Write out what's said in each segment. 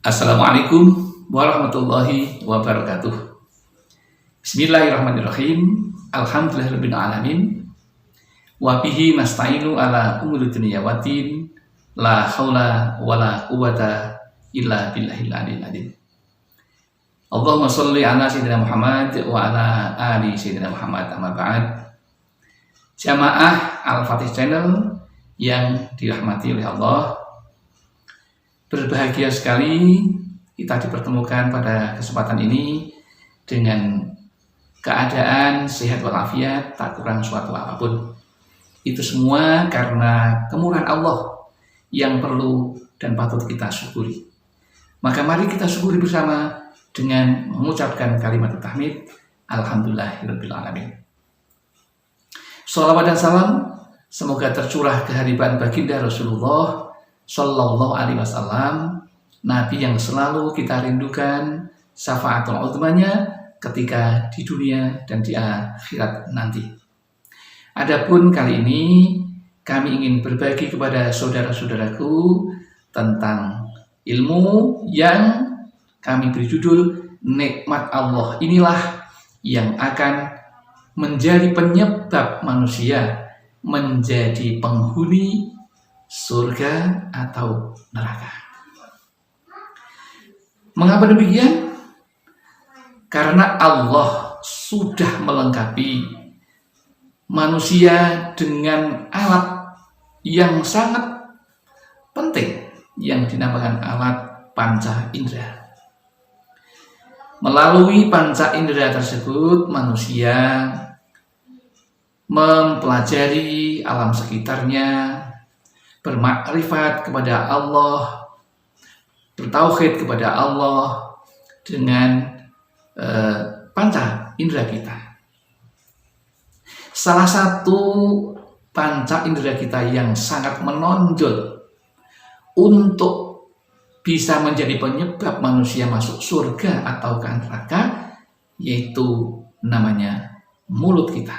Assalamualaikum warahmatullahi wabarakatuh. Bismillahirrahmanirrahim. Alhamdulillahirabbil alamin. Wa bihi nasta'inu ala umuri dunya waddin. La haula wala quwata illa billahil aliyil azim. Allahumma sholli ala sayyidina Muhammad wa ala ali sayyidina Muhammad, amma ba'd. Jamaah Al-Fatih Channel yang dirahmati oleh Allah, berbahagia sekali kita dipertemukan pada kesempatan ini dengan keadaan sehat walafiat, tak kurang suatu apapun. Itu semua karena kemurahan Allah yang perlu dan patut kita syukuri. Maka mari kita syukuri bersama dengan mengucapkan kalimat tahmid, alhamdulillahirabbil alamin. Shalawat dan salam semoga tercurah kehadiran baginda Rasulullah Sallallahu Alaihi Wasallam, Nabi yang selalu kita rindukan syafaatul uzmanya ketika di dunia dan di akhirat nanti. Adapun kali ini kami ingin berbagi kepada saudara-saudaraku tentang ilmu yang kami beri judul nikmat Allah inilah yang akan menjadi penyebab manusia menjadi penghuni surga atau neraka. Mengapa demikian? Karena Allah sudah melengkapi manusia dengan alat yang sangat penting yang dinamakan alat panca indera. Melalui panca indera tersebut manusia mempelajari alam sekitarnya, bermakrifat kepada Allah, bertauhid kepada Allah dengan panca indera kita. Salah satu panca indera kita yang sangat menonjol untuk bisa menjadi penyebab manusia masuk surga atau ke neraka, yaitu namanya mulut kita.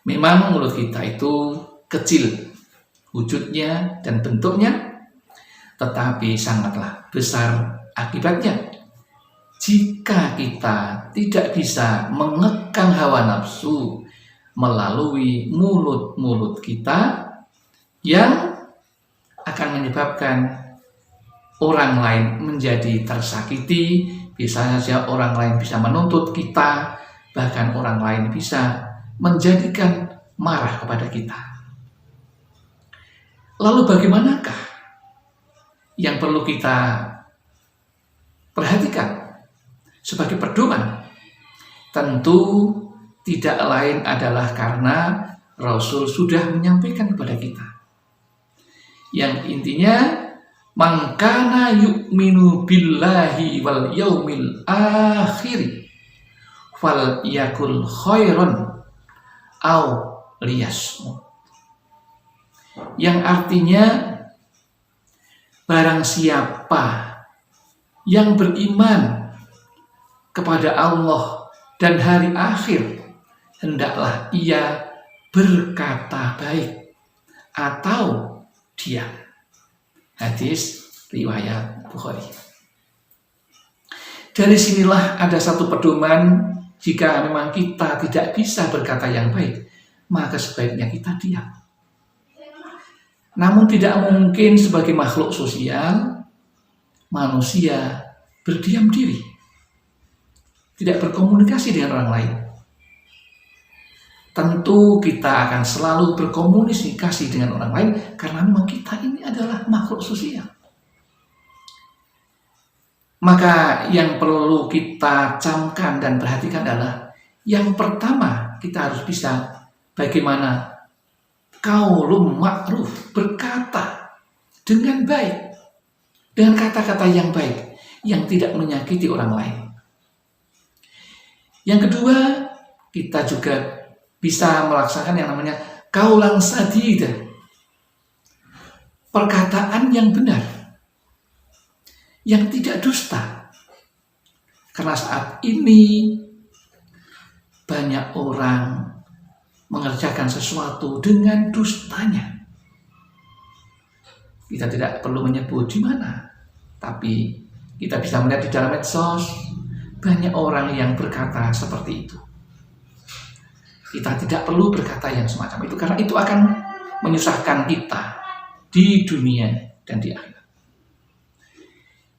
Memang mulut kita itu kecil wujudnya dan bentuknya, tetapi sangatlah besar akibatnya jika kita tidak bisa mengekang hawa nafsu melalui mulut-mulut kita yang akan menyebabkan orang lain menjadi tersakiti. Bisa saja orang lain bisa menuntut kita, bahkan orang lain bisa menjadikan marah kepada kita. Lalu bagaimanakah yang perlu kita perhatikan sebagai pedoman? Tentu tidak lain adalah karena Rasul sudah menyampaikan kepada kita, yang intinya man kana yu'minu billahi wal yaumil akhir fal yakul khairan aw liyasmut. Yang artinya barang siapa yang beriman kepada Allah dan hari akhir, hendaklah ia berkata baik atau diam. Hadis riwayat Bukhari. Dari sinilah ada satu pedoman, jika memang kita tidak bisa berkata yang baik, maka sebaiknya kita diam. Namun tidak mungkin sebagai makhluk sosial manusia berdiam diri, tidak berkomunikasi dengan orang lain. Tentu kita akan selalu berkomunikasi dengan orang lain karena memang kita ini adalah makhluk sosial. Maka yang perlu kita camkan dan perhatikan adalah yang pertama, kita harus bisa bagaimana qaulun ma'ruf, berkata dengan baik, dengan kata-kata yang baik yang tidak menyakiti orang lain. Yang kedua, kita juga bisa melaksanakan yang namanya qaulan sadida, perkataan yang benar, yang tidak dusta. Karena saat ini banyak orang mengerjakan sesuatu dengan dustanya. Kita tidak perlu menyebut di mana. Tapi kita bisa melihat di dalam medsos banyak orang yang berkata seperti itu. Kita tidak perlu berkata yang semacam itu karena itu akan menyusahkan kita di dunia dan di akhirat.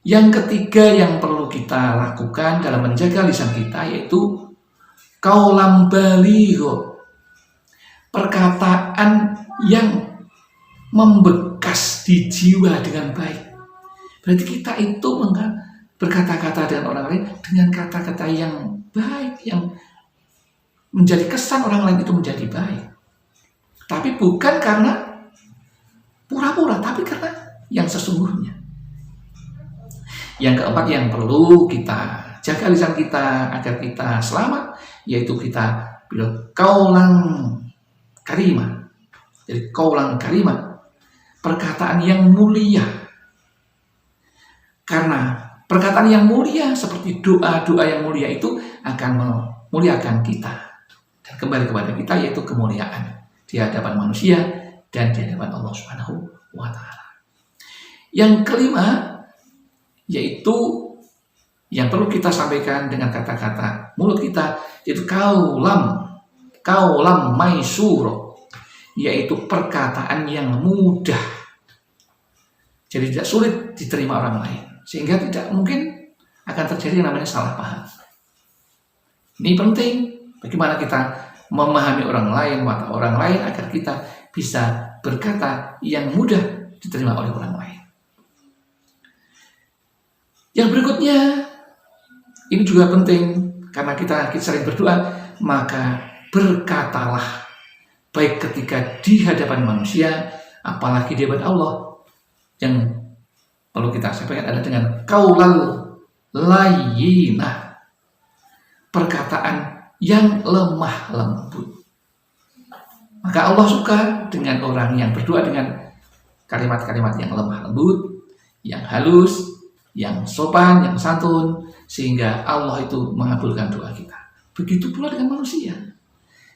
Yang ketiga yang perlu kita lakukan dalam menjaga lisan kita yaitu qaulan baligho, perkataan yang membekas di jiwa dengan baik. Berarti kita itu berkata-kata dengan orang lain dengan kata-kata yang baik, yang menjadi kesan orang lain itu menjadi baik. Tapi bukan karena pura-pura, tapi karena yang sesungguhnya. Yang keempat yang perlu kita jaga lisan kita agar kita selamat, yaitu kita bilang qaulan karimah. Jadi qaulan karimah, perkataan yang mulia. Karena perkataan yang mulia seperti doa-doa yang mulia itu akan memuliakan kita dan kembali kepada kita, yaitu kemuliaan di hadapan manusia dan di hadapan Allah Subhanahu wa taala. Yang kelima yaitu yang perlu kita sampaikan dengan kata-kata mulut kita, yaitu kaulam maisuro, yaitu perkataan yang mudah, jadi tidak sulit diterima orang lain, sehingga tidak mungkin akan terjadi yang namanya salah paham. Ini penting bagaimana kita memahami orang lain, mata orang lain, agar kita bisa berkata yang mudah diterima oleh orang lain. Yang berikutnya, ini juga penting karena kita sering berdoa, maka berkatalah baik ketika di hadapan manusia, apalagi di hadapan Allah. Yang perlu kita sampaikan adalah dengan qaulal layyinah, perkataan yang lemah lembut. Maka Allah suka dengan orang yang berdoa dengan kalimat-kalimat yang lemah lembut, yang halus, yang sopan, yang santun, sehingga Allah itu mengabulkan doa kita. Begitu pula dengan manusia,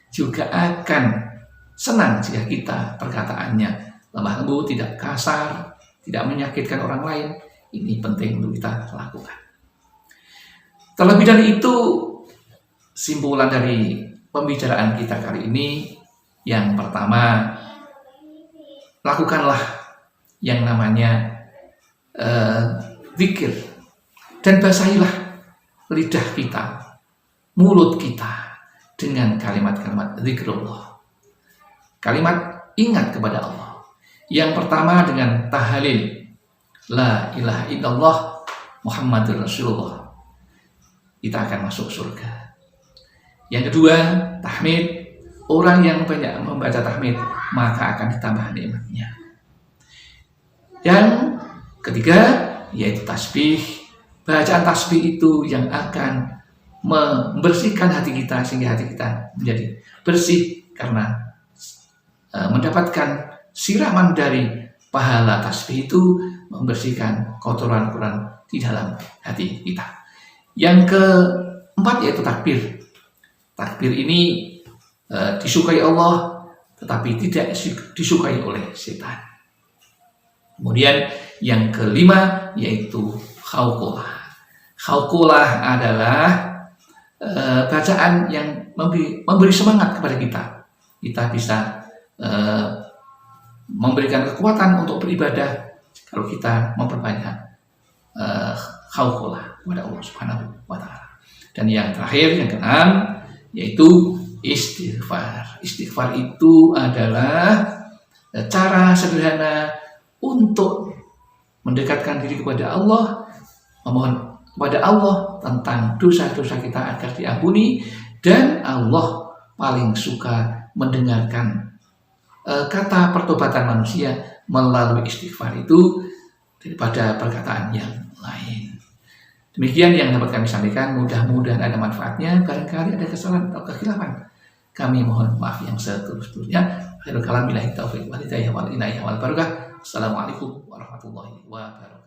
juga akan senang jika kita perkataannya lemah lembut, tidak kasar, tidak menyakitkan orang lain. Ini penting untuk kita lakukan. Terlebih dari itu, simpulan dari pembicaraan kita kali ini, yang pertama, lakukanlah yang namanya zikir, dan basahilah lidah kita, mulut kita dengan kalimat-kalimat zikrullah, kalimat ingat kepada Allah. Yang pertama dengan tahlil la ilaha illallah Muhammadur Rasulullah, kita akan masuk surga. Yang kedua tahmid, orang yang banyak membaca tahmid maka akan ditambah nikmatnya. Yang ketiga yaitu tasbih. Bacaan tasbih itu yang akan membersihkan hati kita sehingga hati kita menjadi bersih karena mendapatkan siraman dari pahala tasbih itu, membersihkan kotoran-kotoran di dalam hati kita. Yang keempat yaitu takbir. Takbir ini disukai Allah tetapi tidak disukai oleh setan. Kemudian yang kelima yaitu khauqolah. Khauqolah adalah bacaan yang memberi semangat kepada kita. Kita bisa memberikan kekuatan untuk beribadah kalau kita memperbanyak khauqolah kepada Allah Subhanahu wa taala. Dan yang terakhir, yang keenam, yaitu istighfar. Istighfar itu adalah cara sederhana untuk mendekatkan diri kepada Allah, memohon kepada Allah tentang dosa-dosa kita agar diampuni, dan Allah paling suka mendengarkan kata pertobatan manusia melalui istighfar itu daripada perkataan yang lain. Demikian yang dapat kami sampaikan, mudah-mudahan ada manfaatnya. Barangkali ada kesalahan atau kekhilafan, kami mohon maaf yang setulus-tulusnya. Akhirul kalam billahi taufiq wal hidayah wal inayah wal barakah. Assalamualaikum warahmatullahi wabarakatuh.